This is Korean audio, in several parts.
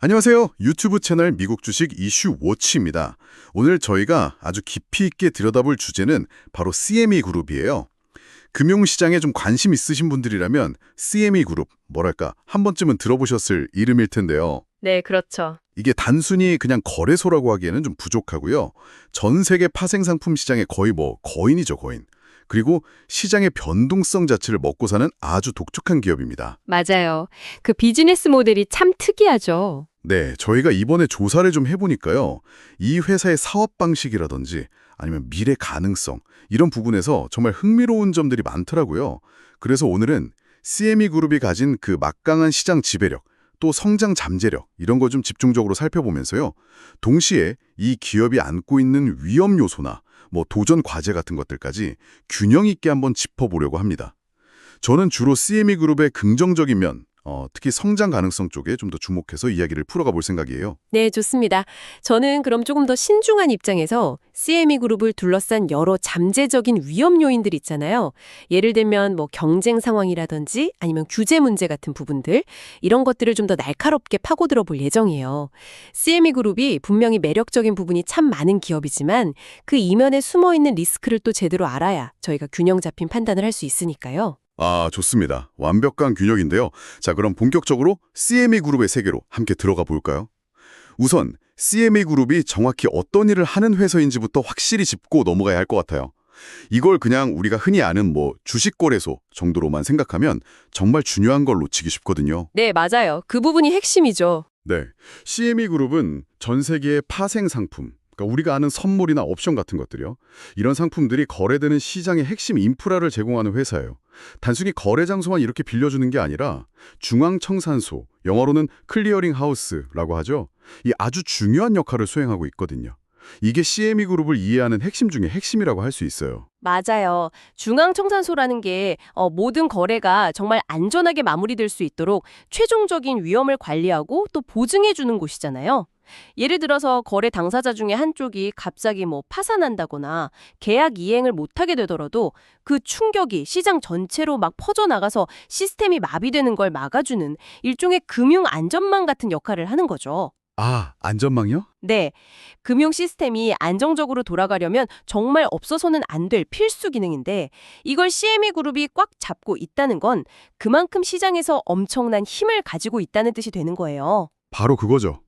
안녕하세요. 유튜브 채널 미국 주식 이슈 워치입니다. 오늘 저희가 아주 깊이 있게 들여다볼 주제는 바로 CME 그룹이에요. 금융시장에 좀 관심 있으신 분들이라면 CME 그룹, 뭐랄까, 한 번쯤은 들어보셨을 이름일 텐데요. 네, 그렇죠. 이게 단순히 그냥 거래소라고 하기에는 좀 부족하고요. 전 세계 파생상품 시장의 거의 거인이죠, 거인. 그리고 시장의 변동성 자체를 먹고 사는 아주 독특한 기업입니다. 맞아요. 그 비즈니스 모델이 참 특이하죠. 네, 저희가 이번에 조사를 좀 해보니까요. 이 회사의 사업 방식이라든지 아니면 미래 가능성 이런 부분에서 정말 흥미로운 점들이 많더라고요. 그래서 오늘은 CME 그룹이 가진 그 막강한 시장 지배력, 또 성장 잠재력 이런 거 좀 집중적으로 살펴보면서요. 동시에 이 기업이 안고 있는 위험 요소나 도전 과제 같은 것들까지 균형 있게 한번 짚어보려고 합니다. 저는 주로 CME 그룹의 긍정적인 면, 특히 성장 가능성 쪽에 좀 더 주목해서 이야기를 풀어가 볼 생각이에요. 네, 좋습니다. 저는 그럼 조금 더 신중한 입장에서 CME 그룹을 둘러싼 여러 잠재적인 위험 요인들 있잖아요. 예를 들면 경쟁 상황이라든지 아니면 규제 문제 같은 부분들, 이런 것들을 좀 더 날카롭게 파고들어 볼 예정이에요. CME 그룹이 분명히 매력적인 부분이 참 많은 기업이지만 그 이면에 숨어 있는 리스크를 또 제대로 알아야 저희가 균형 잡힌 판단을 할 수 있으니까요. 아, 좋습니다. 완벽한 균형인데요. 자, 그럼 본격적으로 CME 그룹의 세계로 함께 들어가 볼까요? 우선 CME 그룹이 정확히 어떤 일을 하는 회사인지부터 확실히 짚고 넘어가야 할 것 같아요. 이걸 그냥 우리가 흔히 아는 주식거래소 정도로만 생각하면 정말 중요한 걸 놓치기 쉽거든요. 네, 맞아요. 그 부분이 핵심이죠. 네, CME 그룹은 전 세계의 파생 상품, 그러니까 우리가 아는 선물이나 옵션 같은 것들이요. 이런 상품들이 거래되는 시장의 핵심 인프라를 제공하는 회사예요. 단순히 거래 장소만 이렇게 빌려주는 게 아니라 중앙청산소, 영어로는 클리어링 하우스라고 하죠. 이 아주 중요한 역할을 수행하고 있거든요. 이게 CME 그룹을 이해하는 핵심 중에 핵심이라고 할 수 있어요. 맞아요. 중앙청산소라는 게 모든 거래가 정말 안전하게 마무리될 수 있도록 최종적인 위험을 관리하고 또 보증해 주는 곳이잖아요. 예를 들어서 거래 당사자 중에 한쪽이 갑자기 파산한다거나 계약 이행을 못하게 되더라도 그 충격이 시장 전체로 막 퍼져나가서 시스템이 마비되는 걸 막아주는 일종의 금융 안전망 같은 역할을 하는 거죠. 아, 안전망이요? 네, 금융 시스템이 안정적으로 돌아가려면 정말 없어서는 안 될 필수 기능인데 이걸 CME 그룹이 꽉 잡고 있다는 건 그만큼 시장에서 엄청난 힘을 가지고 있다는 뜻이 되는 거예요. 바로 그거죠.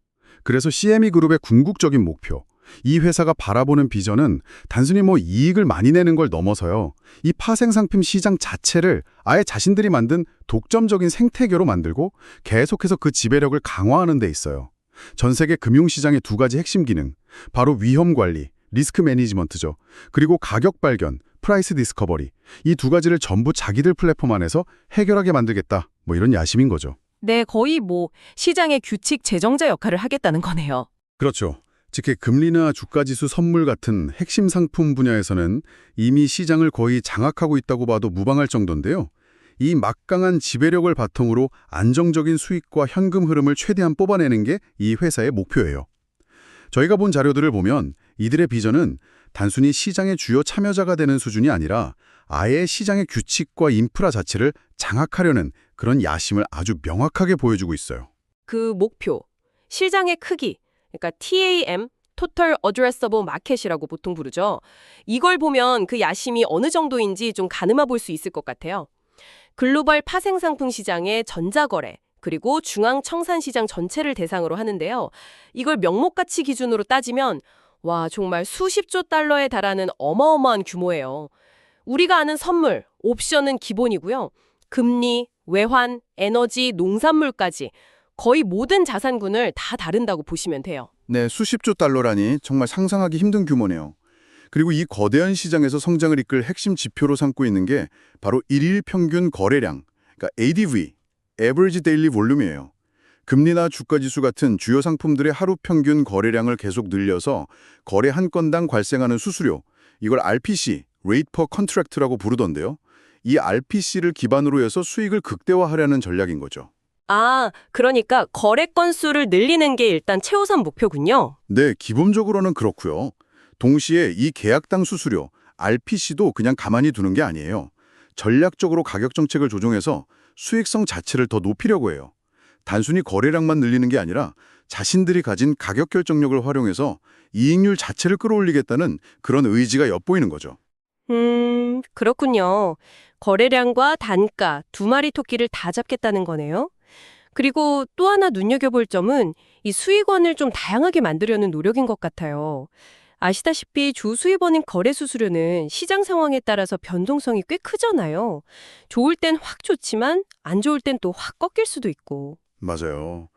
그래서 CME 그룹의 궁극적인 목표, 이 회사가 바라보는 비전은 단순히 이익을 많이 내는 걸 넘어서요. 이 파생상품 시장 자체를 아예 자신들이 만든 독점적인 생태계로 만들고 계속해서 그 지배력을 강화하는 데 있어요. 전 세계 금융시장의 두 가지 핵심 기능, 바로 위험 관리, 리스크 매니지먼트죠. 그리고 가격 발견, 프라이스 디스커버리, 이 두 가지를 전부 자기들 플랫폼 안에서 해결하게 만들겠다. 이런 야심인 거죠. 네, 거의 시장의 규칙 제정자 역할을 하겠다는 거네요. 그렇죠. 특히 금리나 주가지수 선물 같은 핵심 상품 분야에서는 이미 시장을 거의 장악하고 있다고 봐도 무방할 정도인데요. 이 막강한 지배력을 바탕으로 안정적인 수익과 현금 흐름을 최대한 뽑아내는 게 이 회사의 목표예요. 저희가 본 자료들을 보면 이들의 비전은 단순히 시장의 주요 참여자가 되는 수준이 아니라 아예 시장의 규칙과 인프라 자체를 장악하려는 그런 야심을 아주 명확하게 보여주고 있어요. 그 목표, 시장의 크기, 그러니까 TAM, Total Addressable Market이라고 보통 부르죠. 이걸 보면 그 야심이 어느 정도인지 좀 가늠해 볼 수 있을 것 같아요. 글로벌 파생상품 시장의 전자거래, 그리고 중앙청산시장 전체를 대상으로 하는데요. 이걸 명목가치 기준으로 따지면 와, 정말 수십조 달러에 달하는 어마어마한 규모예요. 우리가 아는 선물, 옵션은 기본이고요. 금리, 외환, 에너지, 농산물까지 거의 모든 자산군을 다 다룬다고 보시면 돼요. 네, 수십조 달러라니 정말 상상하기 힘든 규모네요. 그리고 이 거대한 시장에서 성장을 이끌 핵심 지표로 삼고 있는 게 바로 일일 평균 거래량, 그러니까 ADV, Average Daily Volume이에요. 금리나 주가지수 같은 주요 상품들의 하루 평균 거래량을 계속 늘려서 거래 한 건당 발생하는 수수료, 이걸 RPC, Rate per Contract라고 부르던데요. 이 RPC를 기반으로 해서 수익을 극대화하려는 전략인 거죠. 아, 그러니까 거래 건수를 늘리는 게 일단 최우선 목표군요. 네, 기본적으로는 그렇고요. 동시에 이 계약당 수수료, RPC도 그냥 가만히 두는 게 아니에요. 전략적으로 가격 정책을 조정해서 수익성 자체를 더 높이려고 해요. 단순히 거래량만 늘리는 게 아니라 자신들이 가진 가격 결정력을 활용해서 이익률 자체를 끌어올리겠다는 그런 의지가 엿보이는 거죠. 그렇군요. 거래량과 단가 두 마리 토끼를 다 잡겠다는 거네요. 그리고 또 하나 눈여겨볼 점은 이 수익원을 좀 다양하게 만들려는 노력인 것 같아요. 아시다시피 주 수입원인 거래 수수료는 시장 상황에 따라서 변동성이 꽤 크잖아요. 좋을 땐 확 좋지만 안 좋을 땐 또 확 꺾일 수도 있고. 맞아요.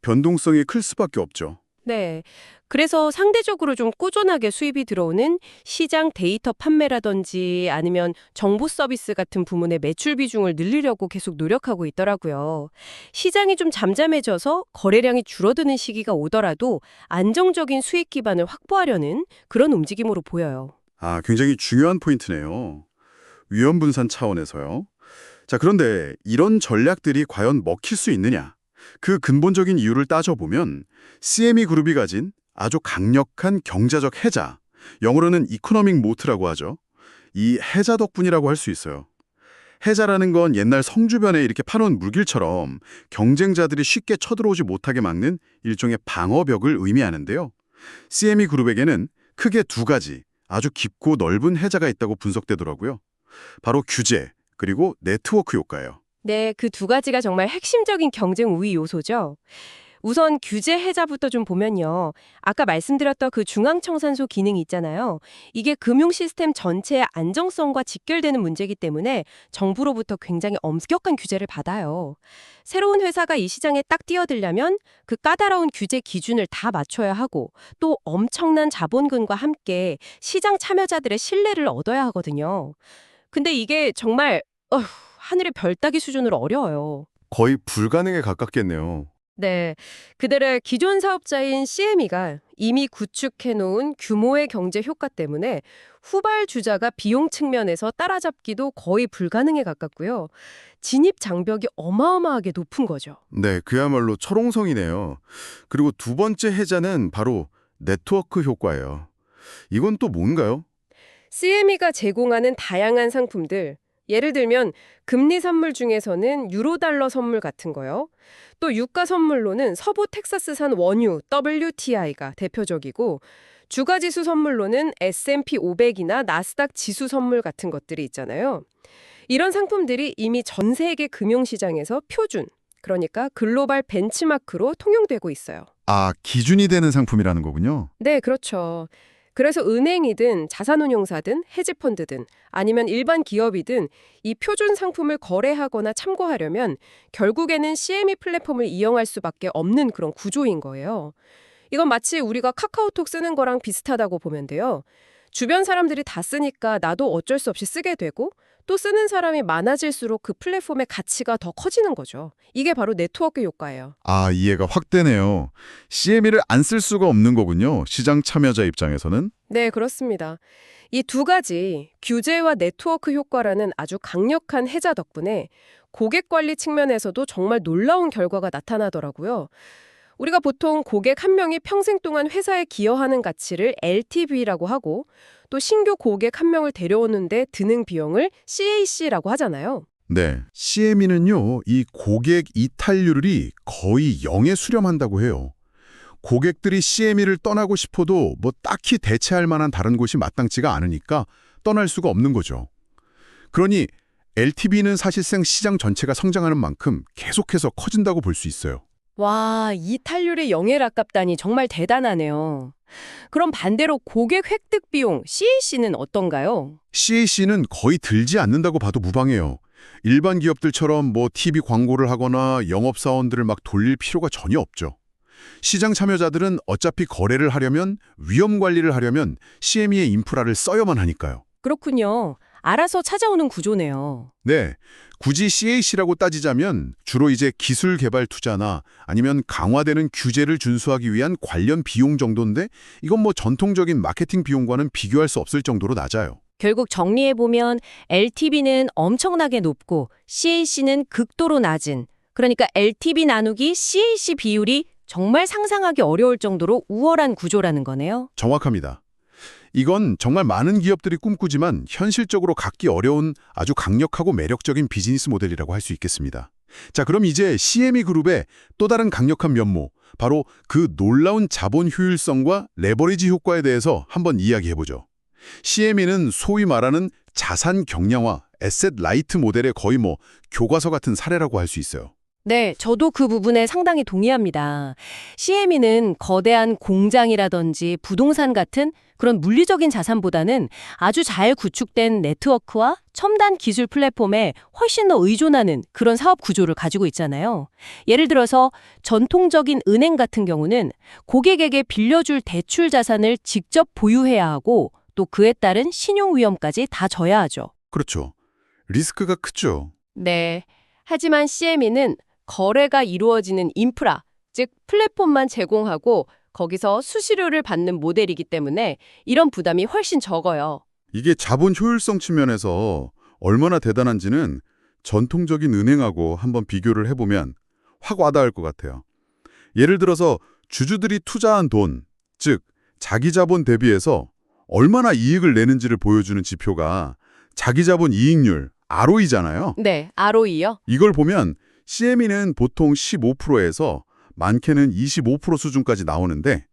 변동성이 클 수밖에 없죠. 네. 그래서 상대적으로 좀 꾸준하게 수입이 들어오는 시장 데이터 판매라든지 아니면 정보 서비스 같은 부문의 매출 비중을 늘리려고 계속 노력하고 있더라고요. 시장이 좀 잠잠해져서 거래량이 줄어드는 시기가 오더라도 안정적인 수익 기반을 확보하려는 그런 움직임으로 보여요. 아, 굉장히 중요한 포인트네요. 위험 분산 차원에서요. 자, 그런데 이런 전략들이 과연 먹힐 수 있느냐? 그 근본적인 이유를 따져보면 CME 그룹이 가진 아주 강력한 경제적 해자, 영어로는 이코노믹 모트라고 하죠. 이 해자 덕분이라고 할 수 있어요. 해자라는 건 옛날 성주변에 이렇게 파놓은 물길처럼 경쟁자들이 쉽게 쳐들어오지 못하게 막는 일종의 방어벽을 의미하는데요. CME 그룹에게는 크게 두 가지 아주 깊고 넓은 해자가 있다고 분석되더라고요. 바로 규제, 그리고 네트워크 효과예요. 네, 그 두 가지가 정말 핵심적인 경쟁 우위 요소죠. 우선 규제 해자부터 좀 보면요. 아까 말씀드렸던 그 중앙청산소 기능이 있잖아요. 이게 금융 시스템 전체의 안정성과 직결되는 문제이기 때문에 정부로부터 굉장히 엄격한 규제를 받아요. 새로운 회사가 이 시장에 딱 뛰어들려면 그 까다로운 규제 기준을 다 맞춰야 하고 또 엄청난 자본금과 함께 시장 참여자들의 신뢰를 얻어야 하거든요. 근데 이게 정말 하늘의 별 따기 수준으로 어려워요. 거의 불가능에 가깝겠네요. 네, 그들의 기존 사업자인 CME가 이미 구축해놓은 규모의 경제 효과 때문에 후발주자가 비용 측면에서 따라잡기도 거의 불가능에 가깝고요. 진입 장벽이 어마어마하게 높은 거죠. 네, 그야말로 철옹성이네요. 그리고 두 번째 해자는 바로 네트워크 효과예요. 이건 또 뭔가요? CME가 제공하는 다양한 상품들, 예를 들면 금리 선물 중에서는 유로달러 선물 같은 거요. 또 유가 선물로는 서부 텍사스산 원유 WTI가 대표적이고 주가지수 선물로는 S&P 500이나 나스닥 지수 선물 같은 것들이 있잖아요. 이런 상품들이 이미 전 세계 금융시장에서 표준, 그러니까 글로벌 벤치마크로 통용되고 있어요. 아, 기준이 되는 상품이라는 거군요. 네, 그렇죠. 그래서 은행이든 자산운용사든 헤지펀드든 아니면 일반 기업이든 이 표준 상품을 거래하거나 참고하려면 결국에는 CME 플랫폼을 이용할 수밖에 없는 그런 구조인 거예요. 이건 마치 우리가 카카오톡 쓰는 거랑 비슷하다고 보면 돼요. 주변 사람들이 다 쓰니까 나도 어쩔 수 없이 쓰게 되고 또 쓰는 사람이 많아질수록 그 플랫폼의 가치가 더 커지는 거죠. 이게 바로 네트워크 효과예요. 아, 이해가 확 되네요. CME를 안 쓸 수가 없는 거군요. 시장 참여자 입장에서는. 네, 그렇습니다. 이 두 가지 규제와 네트워크 효과라는 아주 강력한 해자 덕분에 고객 관리 측면에서도 정말 놀라운 결과가 나타나더라고요. 우리가 보통 고객 한 명이 평생 동안 회사에 기여하는 가치를 LTV라고 하고 또 신규 고객 한 명을 데려오는데 드는 비용을 CAC라고 하잖아요. 네, CME는요, 이 고객 이탈률이 거의 0에 수렴한다고 해요. 고객들이 CME를 떠나고 싶어도 뭐 딱히 대체할 만한 다른 곳이 마땅치가 않으니까 떠날 수가 없는 거죠. 그러니 LTV는 사실상 시장 전체가 성장하는 만큼 계속해서 커진다고 볼 수 있어요. 와, 이탈률의 0에 가깝다니 정말 대단하네요. 그럼 반대로 고객 획득 비용 CAC는 어떤가요? CAC는 거의 들지 않는다고 봐도 무방해요. 일반 기업들처럼 뭐 TV 광고를 하거나 영업사원들을 막 돌릴 필요가 전혀 없죠. 시장 참여자들은 어차피 거래를 하려면 위험 관리를 하려면 CME의 인프라를 써야만 하니까요. 그렇군요. 알아서 찾아오는 구조네요. 네, 굳이 CAC라고 따지자면 주로 이제 기술 개발 투자나 아니면 강화되는 규제를 준수하기 위한 관련 비용 정도인데 이건 뭐 전통적인 마케팅 비용과는 비교할 수 없을 정도로 낮아요. 결국 정리해보면 LTV는 엄청나게 높고 CAC는 극도로 낮은, 그러니까 LTV 나누기 CAC 비율이 정말 상상하기 어려울 정도로 우월한 구조라는 거네요. 정확합니다. 이건 정말 많은 기업들이 꿈꾸지만 현실적으로 갖기 어려운 아주 강력하고 매력적인 비즈니스 모델이라고 할 수 있겠습니다. 자, 그럼 이제 CME 그룹의 또 다른 강력한 면모, 바로 그 놀라운 자본 효율성과 레버리지 효과에 대해서 한번 이야기해보죠. CME는 소위 말하는 자산 경량화, 에셋 라이트 모델의 거의 교과서 같은 사례라고 할 수 있어요. 네, 저도 그 부분에 상당히 동의합니다. CME는 거대한 공장이라든지 부동산 같은 그런 물리적인 자산보다는 아주 잘 구축된 네트워크와 첨단 기술 플랫폼에 훨씬 더 의존하는 그런 사업 구조를 가지고 있잖아요. 예를 들어서 전통적인 은행 같은 경우는 고객에게 빌려줄 대출 자산을 직접 보유해야 하고 또 그에 따른 신용 위험까지 다 져야 하죠. 그렇죠. 리스크가 크죠. 네. 하지만 CME는 거래가 이루어지는 인프라, 즉 플랫폼만 제공하고 거기서 수수료를 받는 모델이기 때문에 이런 부담이 훨씬 적어요. 이게 자본 효율성 측면에서 얼마나 대단한지는 전통적인 은행하고 한번 비교를 해보면 확 와닿을 것 같아요. 예를 들어서 주주들이 투자한 돈, 즉 자기 자본 대비해서 얼마나 이익을 내는지를 보여주는 지표가 자기 자본 이익률, ROE잖아요. 네, ROE요. 이걸 보면 CME는 보통 15%에서 많게는 25% 수준까지 나오는데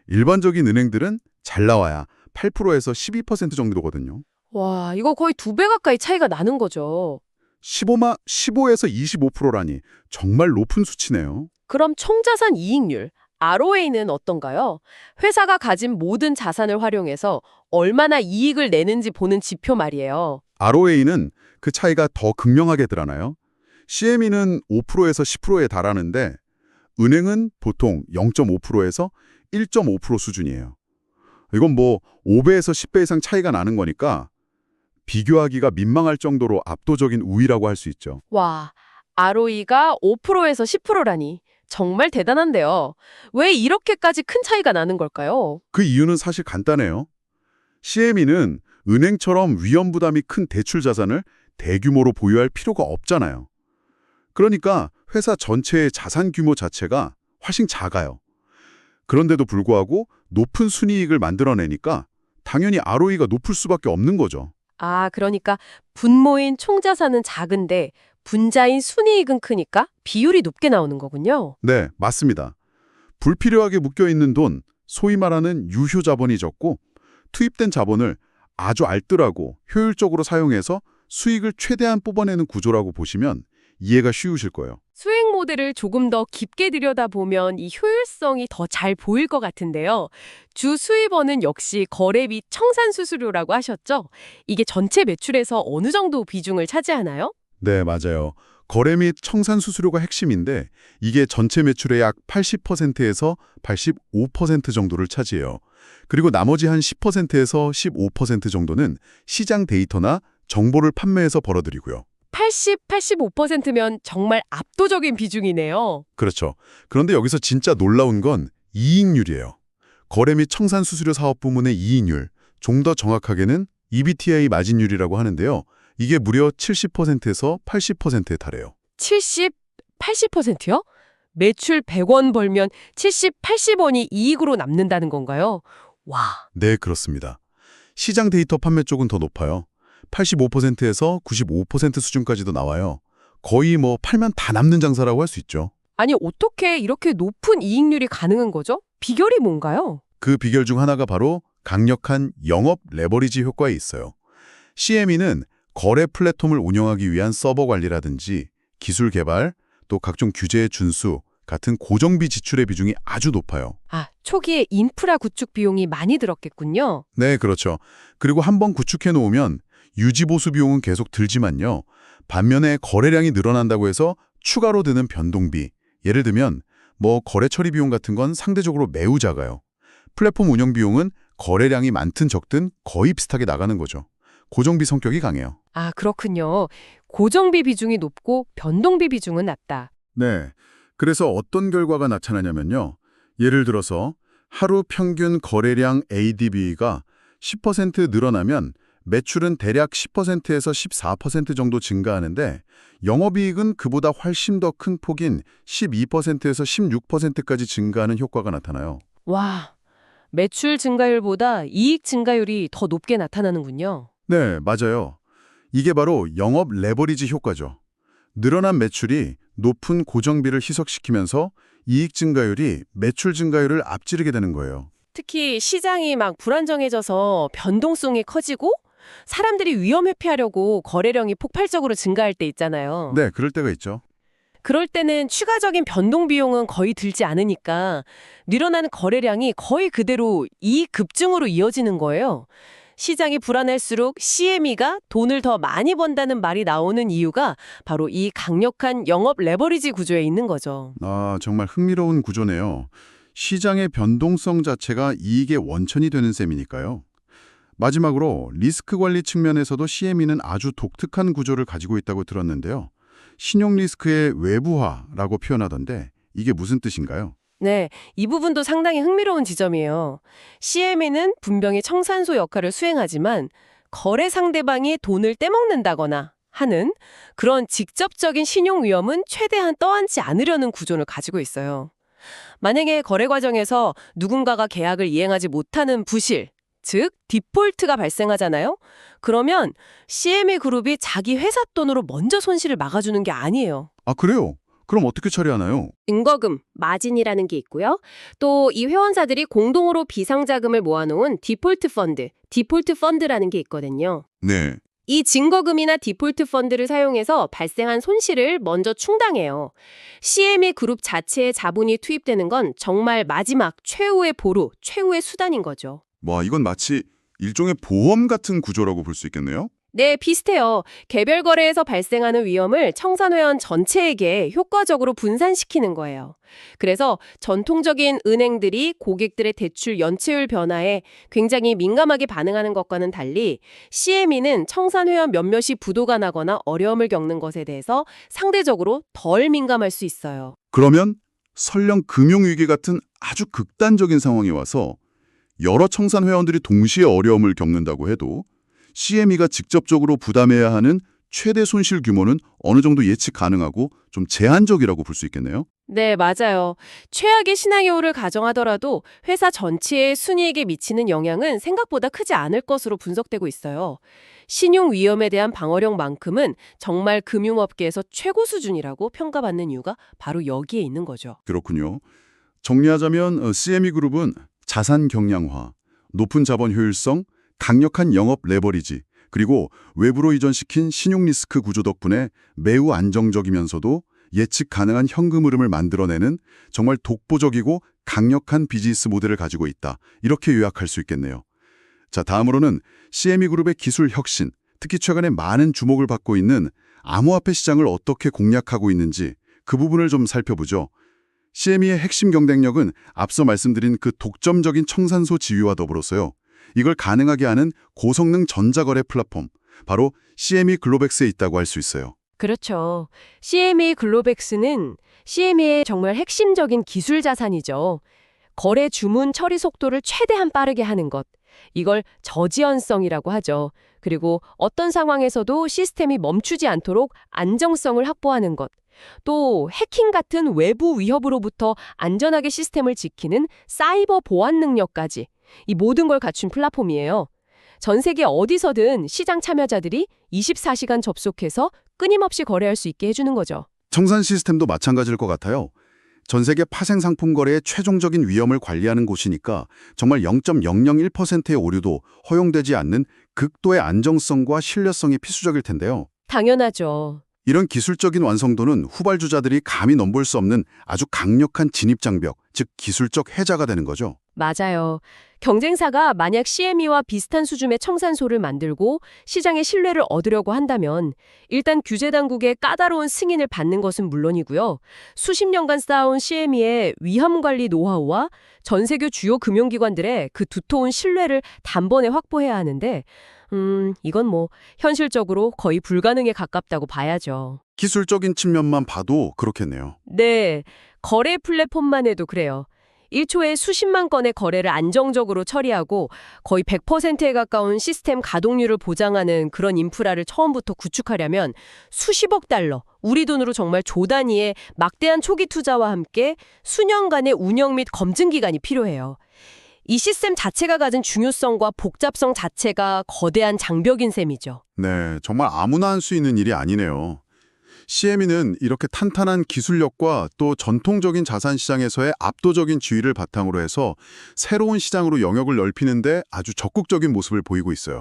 일반적인 은행들은 잘 나와야 8%에서 12% 정도거든요. 와, 이거 거의 2배 가까이 차이가 나는 거죠. 15에서 25%라니 정말 높은 수치네요. 그럼 총자산 이익률, ROA는 어떤가요? 회사가 가진 모든 자산을 활용해서 얼마나 이익을 내는지 보는 지표 말이에요. ROA는 그 차이가 더 극명하게 드러나요. CME는 5%에서 10%에 달하는데 은행은 보통 0.5%에서 1.5% 수준이에요. 이건 5배에서 10배 이상 차이가 나는 거니까 비교하기가 민망할 정도로 압도적인 우위라고 할 수 있죠. 와, ROE가 5%에서 10%라니 정말 대단한데요. 왜 이렇게까지 큰 차이가 나는 걸까요? 그 이유는 사실 간단해요. CME는 은행처럼 위험 부담이 큰 대출 자산을 대규모로 보유할 필요가 없잖아요. 그러니까 회사 전체의 자산 규모 자체가 훨씬 작아요. 그런데도 불구하고 높은 순이익을 만들어내니까 당연히 ROE가 높을 수밖에 없는 거죠. 아, 그러니까 분모인 총자산은 작은데 분자인 순이익은 크니까 비율이 높게 나오는 거군요. 네, 맞습니다. 불필요하게 묶여있는 돈, 소위 말하는 유효 자본이 적고 투입된 자본을 아주 알뜰하고 효율적으로 사용해서 수익을 최대한 뽑아내는 구조라고 보시면 이해가 쉬우실 거예요. 수익 모델을 조금 더 깊게 들여다보면 이 효율성이 더 잘 보일 것 같은데요. 주 수입원은 역시 거래 및 청산 수수료라고 하셨죠? 이게 전체 매출에서 어느 정도 비중을 차지하나요? 네, 맞아요. 거래 및 청산 수수료가 핵심인데 이게 전체 매출의 약 80%에서 85% 정도를 차지해요. 그리고 나머지 한 10%에서 15% 정도는 시장 데이터나 정보를 판매해서 벌어들이고요. 85%면 정말 압도적인 비중이네요. 그렇죠. 그런데 여기서 진짜 놀라운 건 이익률이에요. 거래 및 청산 수수료 사업 부문의 이익률, 좀 더 정확하게는 EBITDA 마진율이라고 하는데요. 이게 무려 70%에서 80%에 달해요. 70, 80%요? 매출 100원 벌면 70, 80원이 이익으로 남는다는 건가요? 와, 네, 그렇습니다. 시장 데이터 판매 쪽은 더 높아요. 85%에서 95% 수준까지도 나와요. 거의 팔면 다 남는 장사라고 할 수 있죠. 아니 어떻게 이렇게 높은 이익률이 가능한 거죠? 비결이 뭔가요? 그 비결 중 하나가 바로 강력한 영업 레버리지 효과에 있어요. CME는 거래 플랫폼을 운영하기 위한 서버 관리라든지 기술 개발, 또 각종 규제의 준수 같은 고정비 지출의 비중이 아주 높아요. 아, 초기에 인프라 구축 비용이 많이 들었겠군요. 네, 그렇죠. 그리고 한번 구축해 놓으면 유지 보수 비용은 계속 들지만요. 반면에 거래량이 늘어난다고 해서 추가로 드는 변동비, 예를 들면 거래 처리 비용 같은 건 상대적으로 매우 작아요. 플랫폼 운영 비용은 거래량이 많든 적든 거의 비슷하게 나가는 거죠. 고정비 성격이 강해요. 아, 그렇군요. 고정비 비중이 높고 변동비 비중은 낮다. 네. 그래서 어떤 결과가 나타나냐면요. 예를 들어서 하루 평균 거래량 ADB가 10% 늘어나면 매출은 대략 10%에서 14% 정도 증가하는데 영업이익은 그보다 훨씬 더 큰 폭인 12%에서 16%까지 증가하는 효과가 나타나요. 와, 매출 증가율보다 이익 증가율이 더 높게 나타나는군요. 네, 맞아요. 이게 바로 영업 레버리지 효과죠. 늘어난 매출이 높은 고정비를 희석시키면서 이익 증가율이 매출 증가율을 앞지르게 되는 거예요. 특히 시장이 막 불안정해져서 변동성이 커지고 사람들이 위험 회피하려고 거래량이 폭발적으로 증가할 때 있잖아요. 네, 그럴 때가 있죠. 그럴 때는 추가적인 변동 비용은 거의 들지 않으니까 늘어나는 거래량이 거의 그대로 이익 급증으로 이어지는 거예요. 시장이 불안할수록 CME가 돈을 더 많이 번다는 말이 나오는 이유가 바로 이 강력한 영업 레버리지 구조에 있는 거죠. 아, 정말 흥미로운 구조네요. 시장의 변동성 자체가 이익의 원천이 되는 셈이니까요. 마지막으로 리스크 관리 측면에서도 CME는 아주 독특한 구조를 가지고 있다고 들었는데요. 신용 리스크의 외부화라고 표현하던데 이게 무슨 뜻인가요? 네, 이 부분도 상당히 흥미로운 지점이에요. CME는 분명히 청산소 역할을 수행하지만 거래 상대방이 돈을 떼먹는다거나 하는 그런 직접적인 신용 위험은 최대한 떠안지 않으려는 구조를 가지고 있어요. 만약에 거래 과정에서 누군가가 계약을 이행하지 못하는 부실, 즉 디폴트가 발생하잖아요. 그러면 CME 그룹이 자기 회사 돈으로 먼저 손실을 막아주는 게 아니에요. 아, 그래요? 그럼 어떻게 처리하나요? 증거금, 마진이라는 게 있고요. 또 이 회원사들이 공동으로 비상자금을 모아놓은 디폴트 펀드라는 게 있거든요. 네. 이 증거금이나 디폴트 펀드를 사용해서 발생한 손실을 먼저 충당해요. CME 그룹 자체의 자본이 투입되는 건 정말 마지막 최후의 보루, 최후의 수단인 거죠. 와, 이건 마치 일종의 보험 같은 구조라고 볼 수 있겠네요? 네, 비슷해요. 개별 거래에서 발생하는 위험을 청산회원 전체에게 효과적으로 분산시키는 거예요. 그래서 전통적인 은행들이 고객들의 대출 연체율 변화에 굉장히 민감하게 반응하는 것과는 달리 CME는 청산회원 몇몇이 부도가 나거나 어려움을 겪는 것에 대해서 상대적으로 덜 민감할 수 있어요. 그러면 설령 금융위기 같은 아주 극단적인 상황이 와서 여러 청산 회원들이 동시에 어려움을 겪는다고 해도 CME가 직접적으로 부담해야 하는 최대 손실 규모는 어느 정도 예측 가능하고 좀 제한적이라고 볼 수 있겠네요. 네, 맞아요. 최악의 시나리오를 가정하더라도 회사 전체의 순이익에 미치는 영향은 생각보다 크지 않을 것으로 분석되고 있어요. 신용 위험에 대한 방어력만큼은 정말 금융업계에서 최고 수준이라고 평가받는 이유가 바로 여기에 있는 거죠. 그렇군요. 정리하자면 CME 그룹은 자산 경량화, 높은 자본 효율성, 강력한 영업 레버리지, 그리고 외부로 이전시킨 신용 리스크 구조 덕분에 매우 안정적이면서도 예측 가능한 현금 흐름을 만들어내는 정말 독보적이고 강력한 비즈니스 모델을 가지고 있다. 이렇게 요약할 수 있겠네요. 자, 다음으로는 CME 그룹의 기술 혁신, 특히 최근에 많은 주목을 받고 있는 암호화폐 시장을 어떻게 공략하고 있는지 그 부분을 좀 살펴보죠. CME의 핵심 경쟁력은 앞서 말씀드린 그 독점적인 청산소 지위와 더불어서요. 이걸 가능하게 하는 고성능 전자거래 플랫폼, 바로 CME 글로백스에 있다고 할 수 있어요. 그렇죠. CME 글로백스는 CME의 정말 핵심적인 기술 자산이죠. 거래 주문 처리 속도를 최대한 빠르게 하는 것. 이걸 저지연성이라고 하죠. 그리고 어떤 상황에서도 시스템이 멈추지 않도록 안정성을 확보하는 것. 또 해킹 같은 외부 위협으로부터 안전하게 시스템을 지키는 사이버 보안 능력까지. 이 모든 걸 갖춘 플랫폼이에요. 전 세계 어디서든 시장 참여자들이 24시간 접속해서 끊임없이 거래할 수 있게 해주는 거죠. 청산 시스템도 마찬가지일 것 같아요. 전 세계 파생 상품 거래의 최종적인 위험을 관리하는 곳이니까 정말 0.001%의 오류도 허용되지 않는 극도의 안정성과 신뢰성이 필수적일 텐데요. 당연하죠. 이런 기술적인 완성도는 후발주자들이 감히 넘볼 수 없는 아주 강력한 진입장벽, 즉 기술적 해자가 되는 거죠. 맞아요. 경쟁사가 만약 CME와 비슷한 수준의 청산소를 만들고 시장의 신뢰를 얻으려고 한다면 일단 규제 당국의 까다로운 승인을 받는 것은 물론이고요. 수십 년간 쌓아온 CME의 위험 관리 노하우와 전 세계 주요 금융기관들의 그 두터운 신뢰를 단번에 확보해야 하는데 이건 뭐 현실적으로 거의 불가능에 가깝다고 봐야죠. 기술적인 측면만 봐도 그렇겠네요. 네, 거래 플랫폼만 해도 그래요. 1초에 수십만 건의 거래를 안정적으로 처리하고 거의 100%에 가까운 시스템 가동률을 보장하는 그런 인프라를 처음부터 구축하려면 수십억 달러, 우리 돈으로 정말 조 단위의 막대한 초기 투자와 함께 수년간의 운영 및 검증 기간이 필요해요. 이 시스템 자체가 가진 중요성과 복잡성 자체가 거대한 장벽인 셈이죠. 네, 정말 아무나 할 수 있는 일이 아니네요. CME는 이렇게 탄탄한 기술력과 또 전통적인 자산 시장에서의 압도적인 지위를 바탕으로 해서 새로운 시장으로 영역을 넓히는데 아주 적극적인 모습을 보이고 있어요.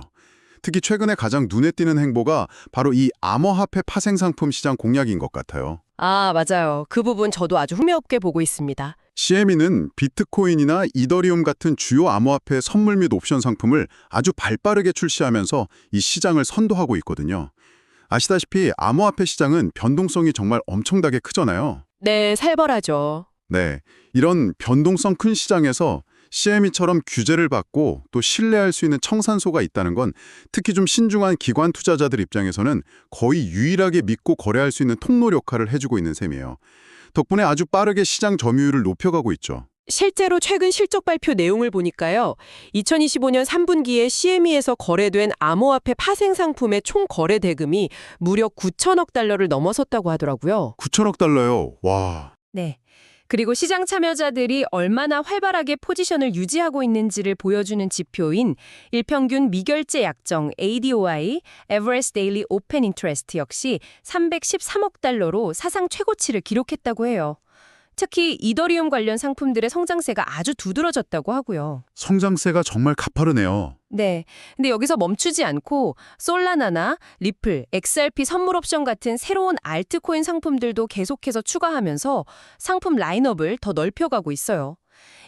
특히 최근에 가장 눈에 띄는 행보가 바로 이 암호화폐 파생 상품 시장 공략인 것 같아요. 아, 맞아요. 그 부분 저도 아주 흥미롭게 보고 있습니다. CME는 비트코인이나 이더리움 같은 주요 암호화폐 선물 및 옵션 상품을 아주 발빠르게 출시하면서 이 시장을 선도하고 있거든요. 아시다시피 암호화폐 시장은 변동성이 정말 엄청나게 크잖아요. 네, 살벌하죠. 네, 이런 변동성 큰 시장에서 CME처럼 규제를 받고 또 신뢰할 수 있는 청산소가 있다는 건 특히 좀 신중한 기관 투자자들 입장에서는 거의 유일하게 믿고 거래할 수 있는 통로 역할을 해주고 있는 셈이에요. 덕분에 아주 빠르게 시장 점유율을 높여가고 있죠. 실제로 최근 실적 발표 내용을 보니까요. 2025년 3분기에 CME에서 거래된 암호화폐 파생 상품의 총 거래 대금이 무려 9천억 달러를 넘어섰다고 하더라고요. 9천억 달러요. 와. 네. 그리고 시장 참여자들이 얼마나 활발하게 포지션을 유지하고 있는지를 보여주는 지표인 일평균 미결제 약정 ADOI, Average Daily Open Interest 역시 313억 달러로 사상 최고치를 기록했다고 해요. 특히 이더리움 관련 상품들의 성장세가 아주 두드러졌다고 하고요. 성장세가 정말 가파르네요. 네. 근데 여기서 멈추지 않고 솔라나나 리플, XRP 선물 옵션 같은 새로운 알트코인 상품들도 계속해서 추가하면서 상품 라인업을 더 넓혀가고 있어요.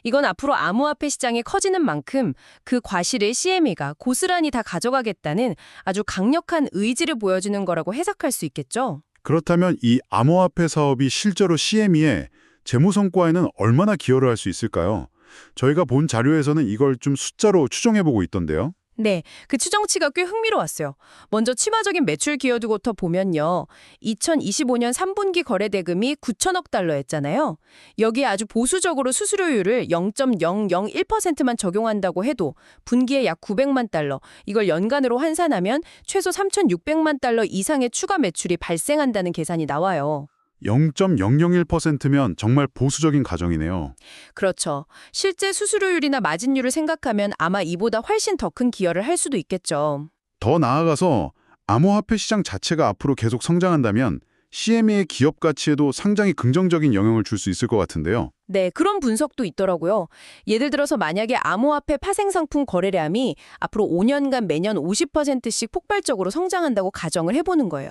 이건 앞으로 암호화폐 시장이 커지는 만큼 그 과실을 CME가 고스란히 다 가져가겠다는 아주 강력한 의지를 보여주는 거라고 해석할 수 있겠죠. 그렇다면 이 암호화폐 사업이 실제로 CME의 재무 성과에는 얼마나 기여를 할 수 있을까요? 저희가 본 자료에서는 이걸 좀 숫자로 추정해보고 있던데요. 네, 그 추정치가 꽤 흥미로웠어요. 먼저 추가적인 매출 기여도부터 보면요. 2025년 3분기 거래 대금이 9천억 달러였잖아요. 여기에 아주 보수적으로 수수료율을 0.001%만 적용한다고 해도 분기에 약 900만 달러, 이걸 연간으로 환산하면 최소 3,600만 달러 이상의 추가 매출이 발생한다는 계산이 나와요. 0.001%면 정말 보수적인 가정이네요. 그렇죠. 실제 수수료율이나 마진율을 생각하면 아마 이보다 훨씬 더 큰 기여를 할 수도 있겠죠. 더 나아가서 암호화폐 시장 자체가 앞으로 계속 성장한다면 CME의 기업 가치에도 상당히 긍정적인 영향을 줄 수 있을 것 같은데요. 네, 그런 분석도 있더라고요. 예를 들어서 만약에 암호화폐 파생 상품 거래량이 앞으로 5년간 매년 50%씩 폭발적으로 성장한다고 가정을 해보는 거예요.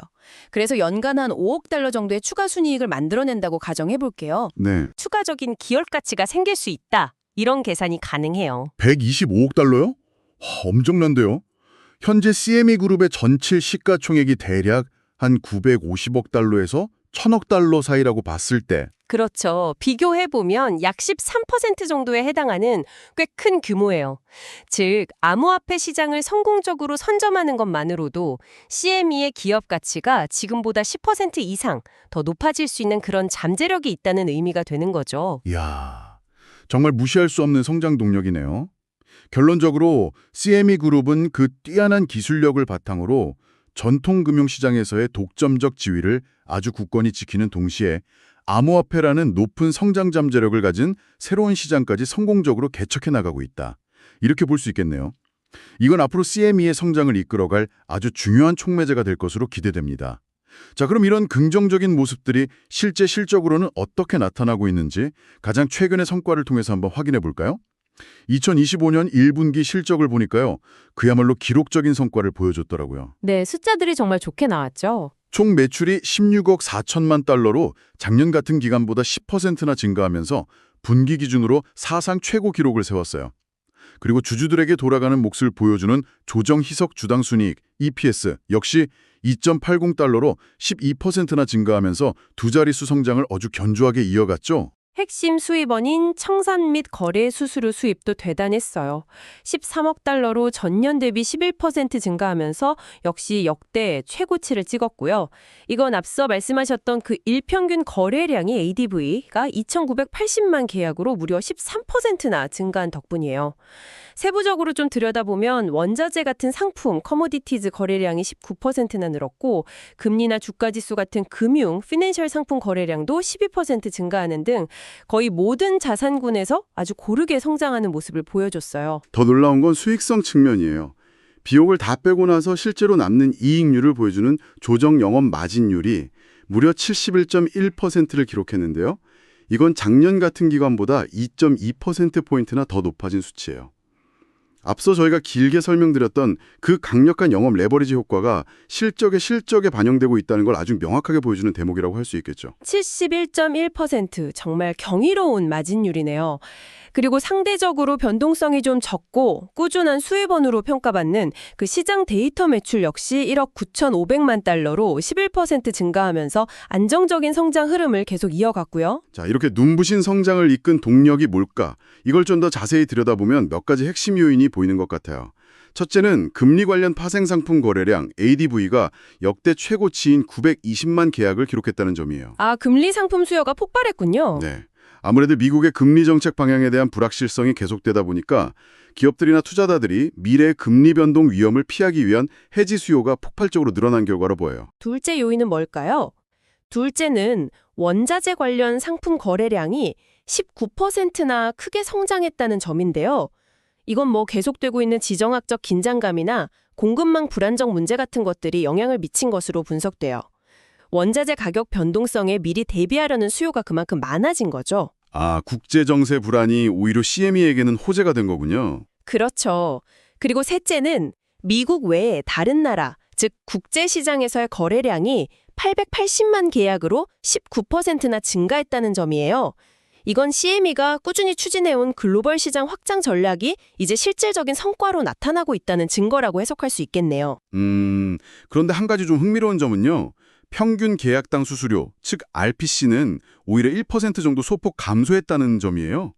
그래서 연간 한 5억 달러 정도의 추가 순이익을 만들어낸다고 가정해볼게요. 네. 추가적인 기업 가치가 생길 수 있다. 이런 계산이 가능해요. 125억 달러요? 엄청난데요. 현재 CME 그룹의 전체 시가총액이 대략 한 950억 달러에서 1000억 달러 사이라고 봤을 때 그렇죠. 비교해보면 약 13% 정도에 해당하는 꽤 큰 규모예요. 즉, 암호화폐 시장을 성공적으로 선점하는 것만으로도 CME의 기업 가치가 지금보다 10% 이상 더 높아질 수 있는 그런 잠재력이 있다는 의미가 되는 거죠. 이야, 정말 무시할 수 없는 성장 동력이네요. 결론적으로 CME 그룹은 그 뛰어난 기술력을 바탕으로 전통 금융시장에서의 독점적 지위를 아주 굳건히 지키는 동시에 암호화폐라는 높은 성장 잠재력을 가진 새로운 시장까지 성공적으로 개척해 나가고 있다. 이렇게 볼 수 있겠네요. 이건 앞으로 CME의 성장을 이끌어갈 아주 중요한 촉매제가 될 것으로 기대됩니다. 자, 그럼 이런 긍정적인 모습들이 실제 실적으로는 어떻게 나타나고 있는지 가장 최근의 성과를 통해서 한번 확인해 볼까요? 2025년 1분기 실적을 보니까요. 그야말로 기록적인 성과를 보여줬더라고요. 네, 숫자들이 정말 좋게 나왔죠. 총 매출이 16억 4천만 달러로 작년 같은 기간보다 10%나 증가하면서 분기 기준으로 사상 최고 기록을 세웠어요. 그리고 주주들에게 돌아가는 몫을 보여주는 조정 희석 주당 순이익 EPS 역시 2.80달러로 12%나 증가하면서 두 자릿수 성장을 아주 견조하게 이어갔죠. 핵심 수입원인 청산 및 거래 수수료 수입도 대단했어요. 13억 달러로 전년 대비 11% 증가하면서 역시 역대 최고치를 찍었고요. 이건 앞서 말씀하셨던 그 일평균 거래량이 ADV가 2,980만 계약으로 무려 13%나 증가한 덕분이에요. 세부적으로 좀 들여다보면 원자재 같은 상품, 커모디티즈 거래량이 19%나 늘었고 금리나 주가지수 같은 금융, 피낸셜 상품 거래량도 12% 증가하는 등 거의 모든 자산군에서 아주 고르게 성장하는 모습을 보여줬어요. 더 놀라운 건 수익성 측면이에요. 비용을 다 빼고 나서 실제로 남는 이익률을 보여주는 조정 영업 마진율이 무려 71.1%를 기록했는데요. 이건 작년 같은 기간보다 2.2%포인트나 더 높아진 수치예요. 앞서 저희가 길게 설명드렸던 그 강력한 영업 레버리지 효과가 실적에 반영되고 있다는 걸 아주 명확하게 보여주는 대목이라고 할 수 있겠죠. 71.1% 정말 경이로운 마진율이네요. 그리고 상대적으로 변동성이 좀 적고 꾸준한 수입원으로 평가받는 그 시장 데이터 매출 역시 1억 9,500만 달러로 11% 증가하면서 안정적인 성장 흐름을 계속 이어갔고요. 자, 이렇게 눈부신 성장을 이끈 동력이 뭘까? 이걸 좀 더 자세히 들여다보면 몇 가지 핵심 요인이 보이는 것 같아요. 첫째는 금리 관련 파생 상품 거래량 ADV가 역대 최고치인 920만 계약을 기록했다는 점이에요. 아, 금리 상품 수요가 폭발했군요. 네. 아무래도 미국의 금리 정책 방향에 대한 불확실성이 계속되다 보니까 기업들이나 투자자들이 미래 금리 변동 위험을 피하기 위한 해지 수요가 폭발적으로 늘어난 결과로 보여요. 둘째 요인은 뭘까요? 둘째는 원자재 관련 상품 거래량이 19%나 크게 성장했다는 점인데요. 이건 뭐 계속되고 있는 지정학적 긴장감이나 공급망 불안정 문제 같은 것들이 영향을 미친 것으로 분석돼요. 원자재 가격 변동성에 미리 대비하려는 수요가 그만큼 많아진 거죠. 아, 국제정세 불안이 오히려 CME에게는 호재가 된 거군요. 그렇죠. 그리고 셋째는 미국 외에 다른 나라, 즉 국제시장에서의 거래량이 880만 계약으로 19%나 증가했다는 점이에요. 이건 CME가 꾸준히 추진해온 글로벌 시장 확장 전략이 이제 실질적인 성과로 나타나고 있다는 증거라고 해석할 수 있겠네요. 그런데 한 가지 좀 흥미로운 점은요. 평균 계약당 수수료, 즉 RPC는 오히려 1% 정도 소폭 감소했다는 점이에요.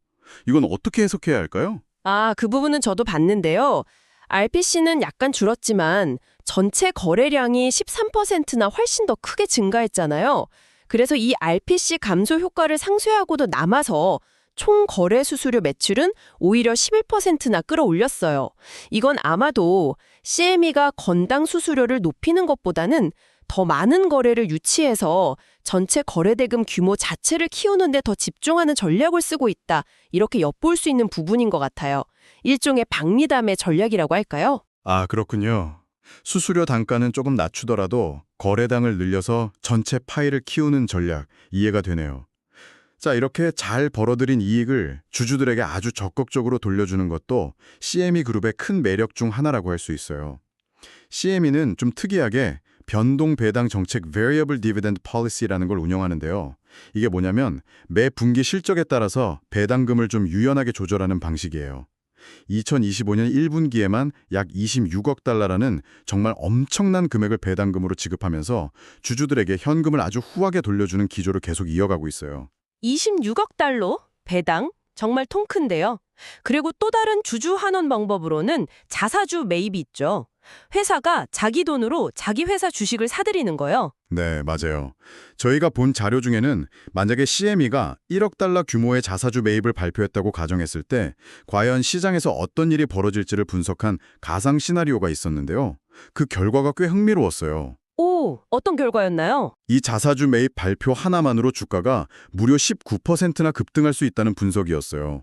이건 어떻게 해석해야 할까요? 아, 그 부분은 저도 봤는데요. RPC는 약간 줄었지만 전체 거래량이 13%나 훨씬 더 크게 증가했잖아요. 그래서 이 RPC 감소 효과를 상쇄하고도 남아서 총 거래 수수료 매출은 오히려 11%나 끌어올렸어요. 이건 아마도 CME가 건당 수수료를 높이는 것보다는 더 많은 거래를 유치해서 전체 거래대금 규모 자체를 키우는 데 더 집중하는 전략을 쓰고 있다. 이렇게 엿볼 수 있는 부분인 것 같아요. 일종의 박리담의 전략이라고 할까요? 아, 그렇군요. 수수료 단가는 조금 낮추더라도 거래당을 늘려서 전체 파이를 키우는 전략, 이해가 되네요. 자, 이렇게 잘 벌어들인 이익을 주주들에게 아주 적극적으로 돌려주는 것도 CME 그룹의 큰 매력 중 하나라고 할 수 있어요. CME는 좀 특이하게 변동 배당 정책 Variable Dividend Policy라는 걸 운영하는데요. 이게 뭐냐면 매 분기 실적에 따라서 배당금을 좀 유연하게 조절하는 방식이에요. 2025년 1분기에만 약 26억 달러라는 정말 엄청난 금액을 배당금으로 지급하면서 주주들에게 현금을 아주 후하게 돌려주는 기조를 계속 이어가고 있어요. 26억 달러? 배당? 정말 통 큰데요. 그리고 또 다른 주주 환원 방법으로는 자사주 매입이 있죠. 회사가 자기 돈으로 자기 회사 주식을 사들이는 거예요. 네, 맞아요. 저희가 본 자료 중에는 만약에 CME가 1억 달러 규모의 자사주 매입을 발표했다고 가정했을 때 과연 시장에서 어떤 일이 벌어질지를 분석한 가상 시나리오가 있었는데요. 그 결과가 꽤 흥미로웠어요. 오, 어떤 결과였나요? 이 자사주 매입 발표 하나만으로 주가가 무려 19%나 급등할 수 있다는 분석이었어요.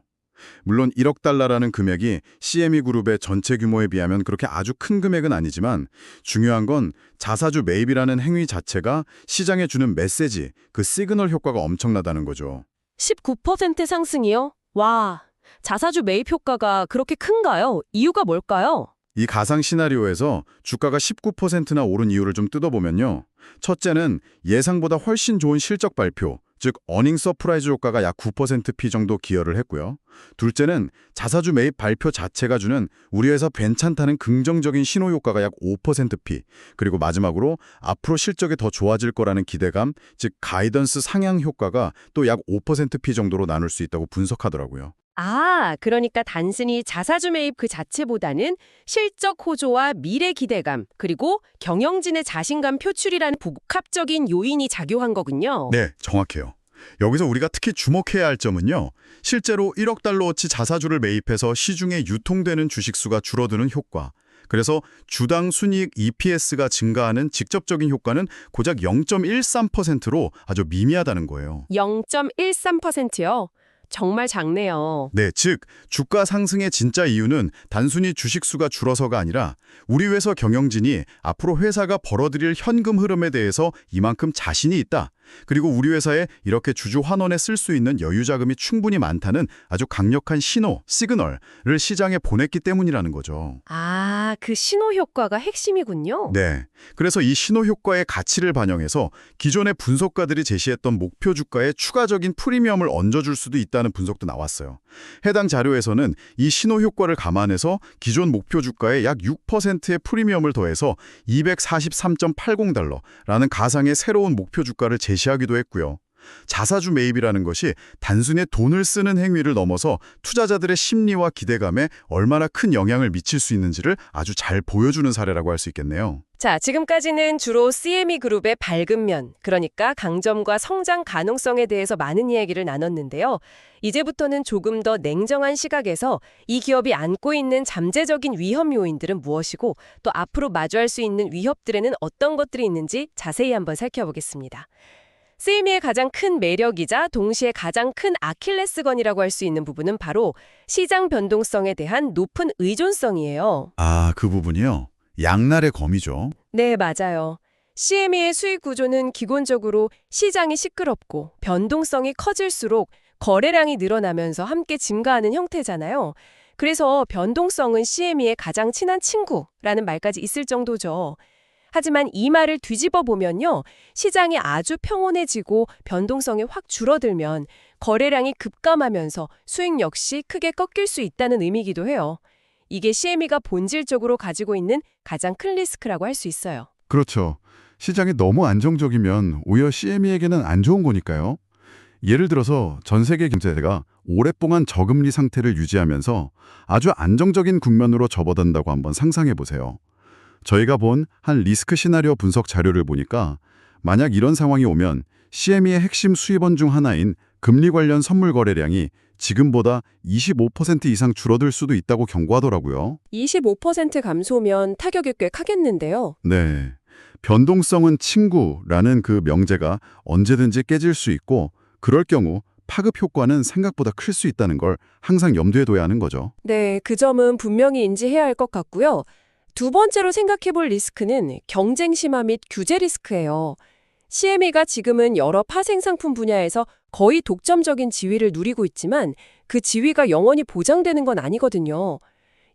물론 1억 달러라는 금액이 CME 그룹의 전체 규모에 비하면 그렇게 아주 큰 금액은 아니지만 중요한 건 자사주 매입이라는 행위 자체가 시장에 주는 메시지, 그 시그널 효과가 엄청나다는 거죠. 19% 상승이요? 와, 자사주 매입 효과가 그렇게 큰가요? 이유가 뭘까요? 이 가상 시나리오에서 주가가 19%나 오른 이유를 좀 뜯어보면요. 첫째는 예상보다 훨씬 좋은 실적 발표, 즉 어닝 서프라이즈 효과가 약 9%피 정도 기여를 했고요. 둘째는 자사주 매입 발표 자체가 주는 우리 회사 괜찮다는 긍정적인 신호 효과가 약 5%피, 그리고 마지막으로 앞으로 실적이 더 좋아질 거라는 기대감, 즉 가이던스 상향 효과가 또 약 5%피 정도로 나눌 수 있다고 분석하더라고요. 아, 그러니까 단순히 자사주 매입 그 자체보다는 실적 호조와 미래 기대감, 그리고 경영진의 자신감 표출이라는 복합적인 요인이 작용한 거군요. 네, 정확해요. 여기서 우리가 특히 주목해야 할 점은요. 실제로 1억 달러어치 자사주를 매입해서 시중에 유통되는 주식수가 줄어드는 효과. 그래서 주당 순이익 EPS가 증가하는 직접적인 효과는 고작 0.13%로 아주 미미하다는 거예요. 0.13%요. 정말 작네요. 네, 즉 주가 상승의 진짜 이유는 단순히 주식 수가 줄어서가 아니라 우리 회사 경영진이 앞으로 회사가 벌어들일 현금 흐름에 대해서 이만큼 자신이 있다. 그리고 우리 회사에 이렇게 주주 환원에 쓸 수 있는 여유 자금이 충분히 많다는 아주 강력한 신호, 시그널을 시장에 보냈기 때문이라는 거죠. 아, 그 신호 효과가 핵심이군요. 네. 그래서 이 신호 효과의 가치를 반영해서 기존의 분석가들이 제시했던 목표 주가에 추가적인 프리미엄을 얹어줄 수도 있다는 분석도 나왔어요. 해당 자료에서는 이 신호 효과를 감안해서 기존 목표 주가에 약 6%의 프리미엄을 더해서 243.80달러라는 가상의 새로운 목표 주가를 제시하기도 했고요. 자사주 매입이라는 것이 단순히 돈을 쓰는 행위를 넘어서 투자자들의 심리와 기대감에 얼마나 큰 영향을 미칠 수 있는지를 아주 잘 보여주는 사례라고 할 수 있겠네요. 자, 지금까지는 주로 CME 그룹의 밝은 면, 그러니까 강점과 성장 가능성에 대해서 많은 이야기를 나눴는데요. 이제부터는 조금 더 냉정한 시각에서 이 기업이 안고 있는 잠재적인 위험 요인들은 무엇이고 또 앞으로 마주할 수 있는 위협들에는 어떤 것들이 있는지 자세히 한번 살펴보겠습니다. CME의 가장 큰 매력이자 동시에 가장 큰 아킬레스건이라고 할 수 있는 부분은 바로 시장 변동성에 대한 높은 의존성이에요. 아, 그 부분이요? 양날의 검이죠. 네, 맞아요. CME의 수익 구조는 기본적으로 시장이 시끄럽고 변동성이 커질수록 거래량이 늘어나면서 함께 증가하는 형태잖아요. 그래서 변동성은 CME의 가장 친한 친구라는 말까지 있을 정도죠. 하지만 이 말을 뒤집어 보면요. 시장이 아주 평온해지고 변동성이 확 줄어들면 거래량이 급감하면서 수익 역시 크게 꺾일 수 있다는 의미이기도 해요. 이게 CME가 본질적으로 가지고 있는 가장 큰 리스크라고 할 수 있어요. 그렇죠. 시장이 너무 안정적이면 오히려 CME에게는 안 좋은 거니까요. 예를 들어서 전 세계 경제가 오랫동안 저금리 상태를 유지하면서 아주 안정적인 국면으로 접어든다고 한번 상상해 보세요. 저희가 본 한 리스크 시나리오 분석 자료를 보니까 만약 이런 상황이 오면 CME의 핵심 수입원 중 하나인 금리 관련 선물 거래량이 지금보다 25% 이상 줄어들 수도 있다고 경고하더라고요. 25% 감소면 타격이 꽤 크겠는데요. 네. 변동성은 친구라는 그 명제가 언제든지 깨질 수 있고 그럴 경우 파급 효과는 생각보다 클 수 있다는 걸 항상 염두에 둬야 하는 거죠. 네, 그 점은 분명히 인지해야 할 것 같고요. 두 번째로 생각해 볼 리스크는 경쟁 심화 및 규제 리스크예요. CME가 지금은 여러 파생상품 분야에서 거의 독점적인 지위를 누리고 있지만 그 지위가 영원히 보장되는 건 아니거든요.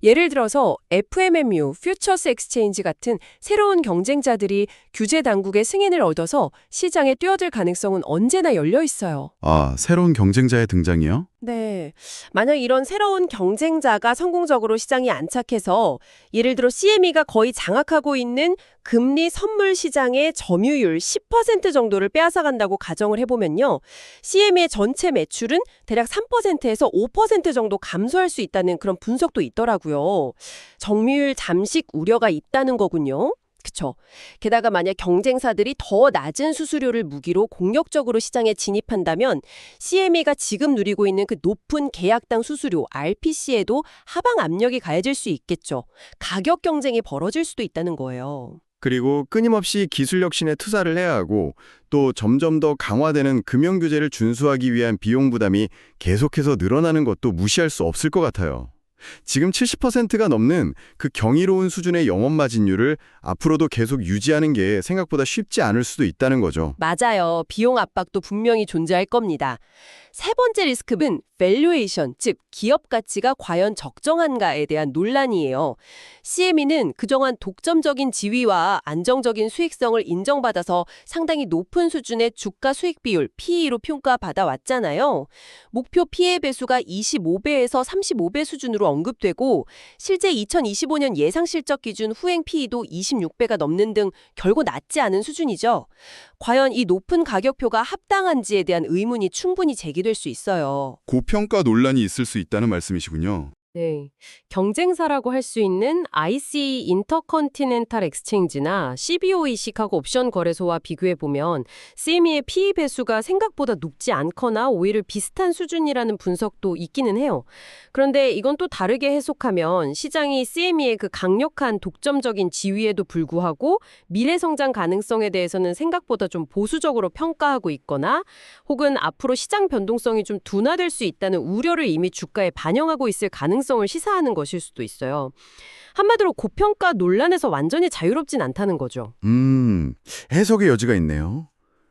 예를 들어서 FMMU, 퓨처스 엑스체인지 같은 새로운 경쟁자들이 규제 당국의 승인을 얻어서 시장에 뛰어들 가능성은 언제나 열려 있어요. 아, 새로운 경쟁자의 등장이요? 네. 만약 이런 새로운 경쟁자가 성공적으로 시장에 안착해서 예를 들어 CME가 거의 장악하고 있는 금리 선물 시장의 점유율 10% 정도를 빼앗아간다고 가정을 해보면요. CME의 전체 매출은 대략 3%에서 5% 정도 감소할 수 있다는 그런 분석도 있더라고요. 점유율 잠식 우려가 있다는 거군요. 그쵸. 게다가 만약 경쟁사들이 더 낮은 수수료를 무기로 공격적으로 시장에 진입한다면 CME가 지금 누리고 있는 그 높은 계약당 수수료 RPC에도 하방 압력이 가해질 수 있겠죠. 가격 경쟁이 벌어질 수도 있다는 거예요. 그리고 끊임없이 기술 혁신에 투자를 해야 하고 또 점점 더 강화되는 금융 규제를 준수하기 위한 비용 부담이 계속해서 늘어나는 것도 무시할 수 없을 것 같아요. 지금 70%가 넘는 그 경이로운 수준의 영업 마진율을 앞으로도 계속 유지하는 게 생각보다 쉽지 않을 수도 있다는 거죠. 맞아요. 비용 압박도 분명히 존재할 겁니다. 세 번째 리스크는 밸류에이션, 즉 기업 가치가 과연 적정한가에 대한 논란이에요. CME는 그동안 독점적인 지위와 안정적인 수익성을 인정받아서 상당히 높은 수준의 주가 수익 비율, PE로 평가받아 왔잖아요. 목표 PE 배수가 25배에서 35배 수준으로 언급되고 실제 2025년 예상 실적 기준 후행 PE도 26배가 넘는 등 결코 낮지 않은 수준이죠. 과연 이 높은 가격표가 합당한지에 대한 의문이 충분히 제기될 수 있어요. 고평가 논란이 있을 수 있다는 말씀이시군요. 네. 경쟁사라고 할 수 있는 IC 인터컨티넨탈 엑스체인지나 CBOE 시카고 옵션 거래소와 비교해 보면 CME의 PE 배수가 생각보다 높지 않거나 오히려 비슷한 수준이라는 분석도 있기는 해요. 그런데 이건 또 다르게 해석하면 시장이 CME의 그 강력한 독점적인 지위에도 불구하고 미래 성장 가능성에 대해서는 생각보다 좀 보수적으로 평가하고 있거나 혹은 앞으로 시장 변동성이 좀 둔화될 수 있다는 우려를 이미 주가에 반영하고 있을 가능성을 시사하는 것일 수도 있어요. 한마디로 고평가 논란에서 완전히 자유롭진 않다는 거죠. 해석의 여지가 있네요.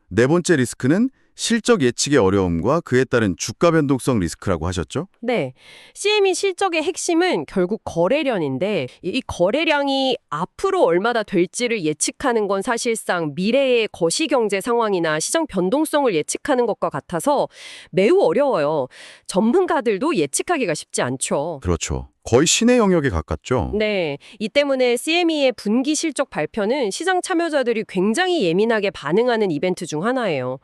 네 번째 리스크는 실적 예측의 어려움과 그에 따른 주가 변동성 리스크라고 하셨죠? 네. CME 실적의 핵심은 결국 거래량인데 이 거래량이 앞으로 얼마나 될지를 예측하는 건 사실상 미래의 거시경제 상황이나 시장 변동성을 예측하는 것과 같아서 매우 어려워요. 전문가들도 예측하기가 쉽지 않죠. 그렇죠. 거의 신의 영역에 가깝죠. 네. 이 때문에 CME의 분기 실적 발표는 시장 참여자들이 굉장히 예민하게 반응하는 이벤트 중 하나예요.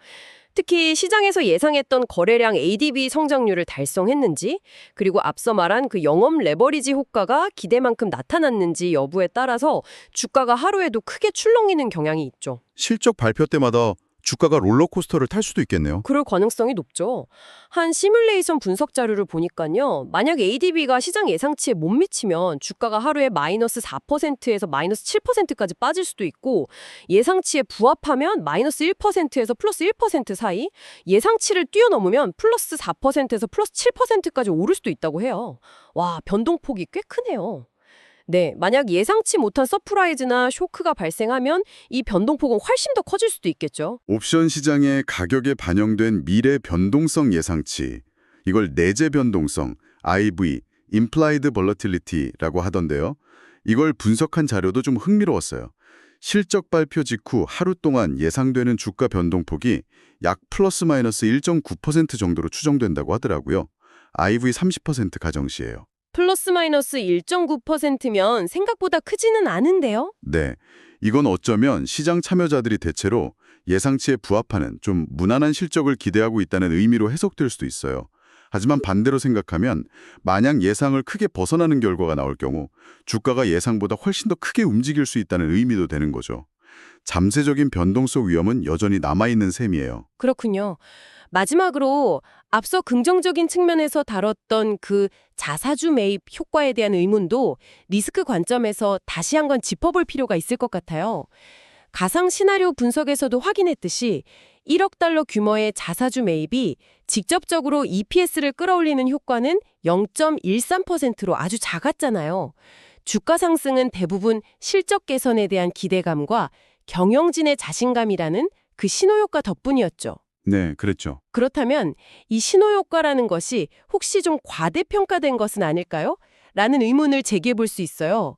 특히 시장에서 예상했던 거래량 ADV 성장률을 달성했는지, 그리고 앞서 말한 그 영업 레버리지 효과가 기대만큼 나타났는지 여부에 따라서 주가가 하루에도 크게 출렁이는 경향이 있죠. 실적 발표 때마다 주가가 롤러코스터를 탈 수도 있겠네요. 그럴 가능성이 높죠. 한 시뮬레이션 분석 자료를 보니까요. 만약 ADB가 시장 예상치에 못 미치면 주가가 하루에 마이너스 4%에서 마이너스 7%까지 빠질 수도 있고 예상치에 부합하면 마이너스 1%에서 플러스 1% 사이, 예상치를 뛰어넘으면 플러스 4%에서 플러스 7%까지 오를 수도 있다고 해요. 와, 변동폭이 꽤 크네요. 네, 만약 예상치 못한 서프라이즈나 쇼크가 발생하면 이 변동폭은 훨씬 더 커질 수도 있겠죠. 옵션 시장의 가격에 반영된 미래 변동성 예상치, 이걸 내재 변동성, IV, Implied Volatility라고 하던데요. 이걸 분석한 자료도 좀 흥미로웠어요. 실적 발표 직후 하루 동안 예상되는 주가 변동폭이 약 플러스 마이너스 1.9% 정도로 추정된다고 하더라고요. IV 30% 가정시예요. 플러스 마이너스 1.9%면 생각보다 크지는 않은데요? 네, 이건 어쩌면 시장 참여자들이 대체로 예상치에 부합하는 좀 무난한 실적을 기대하고 있다는 의미로 해석될 수도 있어요. 하지만 반대로 생각하면 만약 예상을 크게 벗어나는 결과가 나올 경우 주가가 예상보다 훨씬 더 크게 움직일 수 있다는 의미도 되는 거죠. 잠재적인 변동성 위험은 여전히 남아있는 셈이에요. 그렇군요. 마지막으로 앞서 긍정적인 측면에서 다뤘던 그 자사주 매입 효과에 대한 의문도 리스크 관점에서 다시 한번 짚어볼 필요가 있을 것 같아요. 가상 시나리오 분석에서도 확인했듯이 1억 달러 규모의 자사주 매입이 직접적으로 EPS를 끌어올리는 효과는 0.13%로 아주 작았잖아요. 주가 상승은 대부분 실적 개선에 대한 기대감과 경영진의 자신감이라는 그 신호효과 덕분이었죠. 네, 그랬죠. 그렇다면 이 신호효과라는 것이 혹시 좀 과대평가된 것은 아닐까요? 라는 의문을 제기해 볼 수 있어요.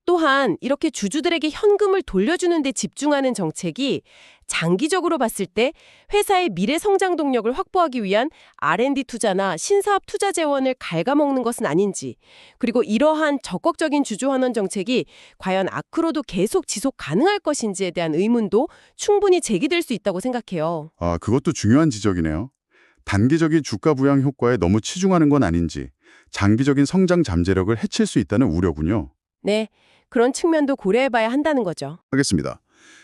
또한 이렇게 주주들에게 현금을 돌려주는 데 집중하는 정책이 장기적으로 봤을 때 회사의 미래 성장 동력을 확보하기 위한 R&D 투자나 신사업 투자 재원을 갉아먹는 것은 아닌지, 그리고 이러한 적극적인 주주 환원 정책이 과연 앞으로도 계속 지속 가능할 것인지에 대한 의문도 충분히 제기될 수 있다고 생각해요. 아, 그것도 중요한 지적이네요. 단기적인 주가 부양 효과에 너무 치중하는 건 아닌지, 장기적인 성장 잠재력을 해칠 수 있다는 우려군요. 네, 그런 측면도 고려해봐야 한다는 거죠. 하겠습니다.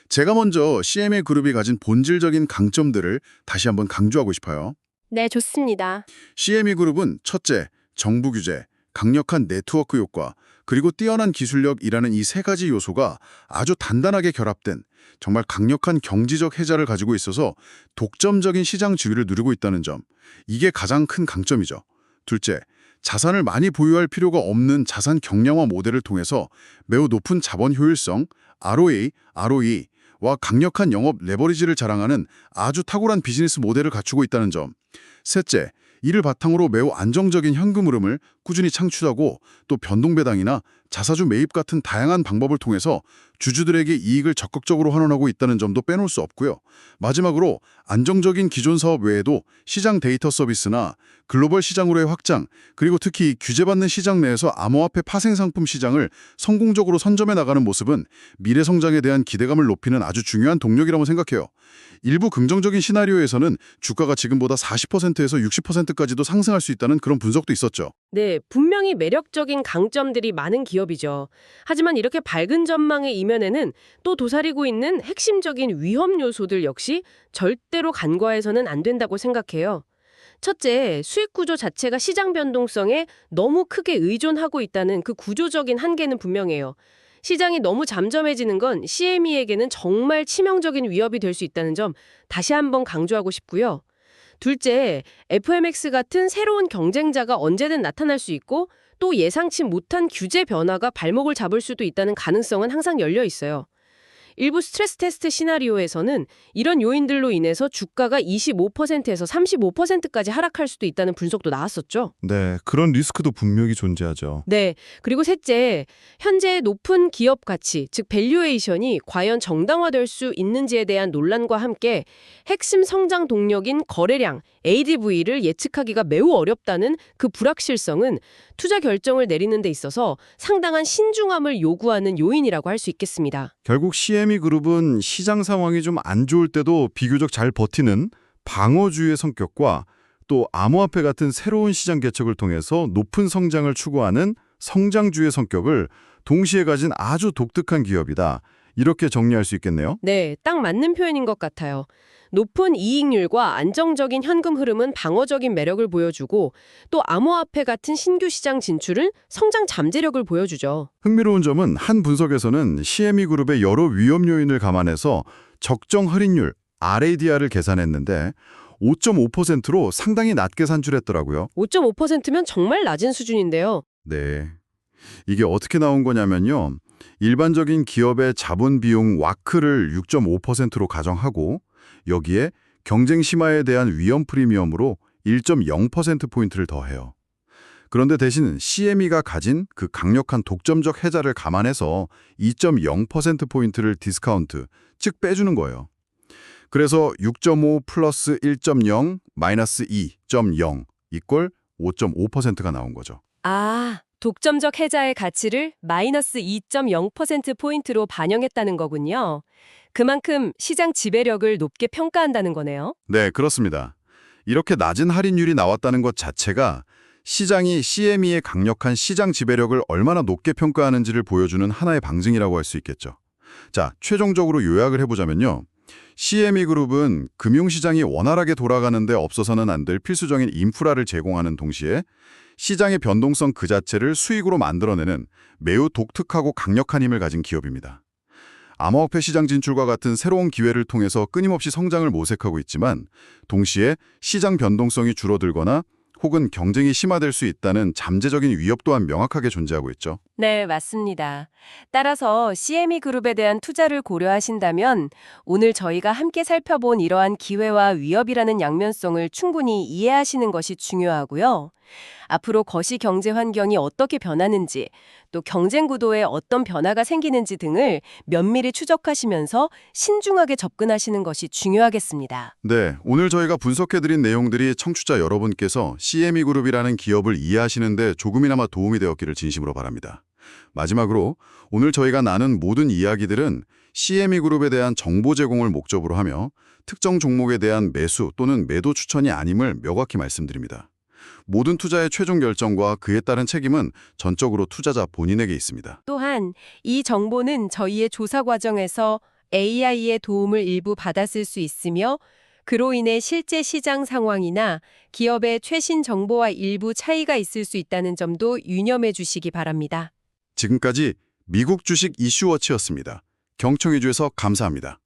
제가 먼저 CMA 그룹이 가진 본질적인 강점들을 다시 한번 강조하고 싶어요. 네, 좋습니다. CME 그룹은 첫째, 정부 규제, 강력한 네트워크 효과, 그리고 뛰어난 기술력이라는 이 세 가지 요소가 아주 단단하게 결합된 정말 강력한 경지적 해자를 가지고 있어서 독점적인 시장 지위를 누리고 있다는 점, 이게 가장 큰 강점이죠. 둘째, 자산을 많이 보유할 필요가 없는 자산 경량화 모델을 통해서 매우 높은 자본 효율성, ROE,와 강력한 영업 레버리지를 자랑하는 아주 탁월한 비즈니스 모델을 갖추고 있다는 점. 셋째, 이를 바탕으로 매우 안정적인 현금 흐름을 꾸준히 창출하고 또 변동배당이나 자사주 매입 같은 다양한 방법을 통해서 주주들에게 이익을 적극적으로 환원하고 있다는 점도 빼놓을 수 없고요. 마지막으로 안정적인 기존 사업 외에도 시장 데이터 서비스나 글로벌 시장으로의 확장, 그리고 특히 규제받는 시장 내에서 암호화폐 파생상품 시장을 성공적으로 선점해 나가는 모습은 미래 성장에 대한 기대감을 높이는 아주 중요한 동력이라고 생각해요. 일부 긍정적인 시나리오에서는 주가가 지금보다 40%에서 60%까지도 상승할 수 있다는 그런 분석도 있었죠. 네, 분명히 매력적인 강점들이 많은 기업이죠. 하지만 이렇게 밝은 전망의 이면에는 또 도사리고 있는 핵심적인 위험 요소들 역시 절대로 간과해서는 안 된다고 생각해요. 첫째, 수익 구조 자체가 시장 변동성에 너무 크게 의존하고 있다는 그 구조적인 한계는 분명해요. 시장이 너무 잠잠해지는 건 CME에게는 정말 치명적인 위협이 될 수 있다는 점 다시 한번 강조하고 싶고요. 둘째, FMX 같은 새로운 경쟁자가 언제든 나타날 수 있고 또 예상치 못한 규제 변화가 발목을 잡을 수도 있다는 가능성은 항상 열려 있어요. 일부 스트레스 테스트 시나리오에서는 이런 요인들로 인해서 주가가 25%에서 35%까지 하락할 수도 있다는 분석도 나왔었죠. 네, 그런 리스크도 분명히 존재하죠. 네. 그리고 셋째, 현재 높은 기업 가치, 즉 밸류에이션이 과연 정당화될 수 있는지에 대한 논란과 함께 핵심 성장 동력인 거래량, ADV를 예측하기가 매우 어렵다는 그 불확실성은 투자 결정을 내리는 데 있어서 상당한 신중함을 요구하는 요인이라고 할 수 있겠습니다. 결국 CME 그룹은 시장 상황이 좀 안 좋을 때도 비교적 잘 버티는 방어주의의 성격과 또 암호화폐 같은 새로운 시장 개척을 통해서 높은 성장을 추구하는 성장주의 성격을 동시에 가진 아주 독특한 기업이다. 이렇게 정리할 수 있겠네요. 네, 딱 맞는 표현인 것 같아요. 높은 이익률과 안정적인 현금 흐름은 방어적인 매력을 보여주고 또 암호화폐 같은 신규 시장 진출은 성장 잠재력을 보여주죠. 흥미로운 점은 한 분석에서는 CME 그룹의 여러 위험 요인을 감안해서 적정 할인율 RADR을 계산했는데 5.5%로 상당히 낮게 산출했더라고요. 5.5%면 정말 낮은 수준인데요. 네. 이게 어떻게 나온 거냐면요. 일반적인 기업의 자본 비용 와크를 6.5%로 가정하고 여기에 경쟁 심화에 대한 위험 프리미엄으로 1.0%포인트를 더해요. 그런데 대신 CME가 가진 그 강력한 독점적 해자를 감안해서 2.0%포인트를 디스카운트, 즉 빼주는 거예요. 그래서 6.5 플러스 1.0 마이너스 2.0 이꼴 5.5%가 나온 거죠. 아, 독점적 해자의 가치를 마이너스 2.0%포인트로 반영했다는 거군요. 그만큼 시장 지배력을 높게 평가한다는 거네요. 네, 그렇습니다. 이렇게 낮은 할인율이 나왔다는 것 자체가 시장이 CME의 강력한 시장 지배력을 얼마나 높게 평가하는지를 보여주는 하나의 방증이라고 할 수 있겠죠. 자, 최종적으로 요약을 해보자면요. CME 그룹은 금융시장이 원활하게 돌아가는데 없어서는 안 될 필수적인 인프라를 제공하는 동시에 시장의 변동성 그 자체를 수익으로 만들어내는 매우 독특하고 강력한 힘을 가진 기업입니다. 암호화폐 시장 진출과 같은 새로운 기회를 통해서 끊임없이 성장을 모색하고 있지만 동시에 시장 변동성이 줄어들거나 혹은 경쟁이 심화될 수 있다는 잠재적인 위협 또한 명확하게 존재하고 있죠. 네, 맞습니다. 따라서 CME 그룹에 대한 투자를 고려하신다면 오늘 저희가 함께 살펴본 이러한 기회와 위협이라는 양면성을 충분히 이해하시는 것이 중요하고요. 앞으로 거시 경제 환경이 어떻게 변하는지, 또 경쟁 구도에 어떤 변화가 생기는지 등을 면밀히 추적하시면서 신중하게 접근하시는 것이 중요하겠습니다. 네, 오늘 저희가 분석해드린 내용들이 청취자 여러분께서 CME 그룹이라는 기업을 이해하시는 데 조금이나마 도움이 되었기를 진심으로 바랍니다. 마지막으로 오늘 저희가 나눈 모든 이야기들은 CME 그룹에 대한 정보 제공을 목적으로 하며 특정 종목에 대한 매수 또는 매도 추천이 아님을 명확히 말씀드립니다. 모든 투자의 최종 결정과 그에 따른 책임은 전적으로 투자자 본인에게 있습니다. 또한 이 정보는 저희의 조사 과정에서 AI의 도움을 일부 받았을 수 있으며 그로 인해 실제 시장 상황이나 기업의 최신 정보와 일부 차이가 있을 수 있다는 점도 유념해 주시기 바랍니다. 지금까지 미국 주식 이슈워치였습니다. 경청해 주셔서 감사합니다.